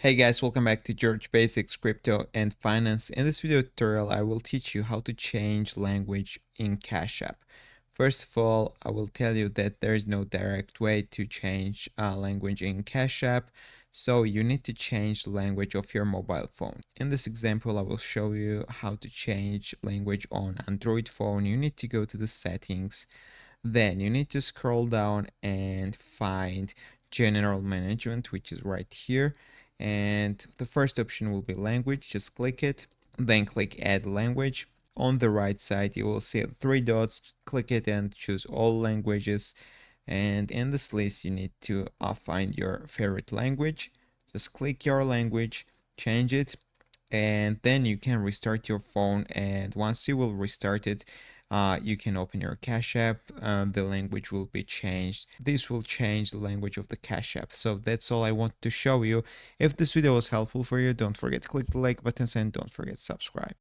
Hey guys, welcome back to George Basics Crypto and Finance. In this video tutorial, I will teach you how to change language in Cash App. First of all, I will tell you that there is no direct way to change language in Cash App, so you need to change the language of your mobile phone. In this example, I will show you how to change language on Android phone. You need to go to the settings, then you need to scroll down and find General Management, which is right here. And the first option will be language. Just click it, then click Add Language. On the right side, you will see three dots. Click it and choose all languages. And in this list, you need to find your favorite language. Just click your language, change it, and then you can restart your phone. And once you will restart it, you can open your Cash App. The language will be changed. This will change the language of the Cash App. So that's all I want to show you. If this video was helpful for you, don't forget to click the like button and don't forget to subscribe.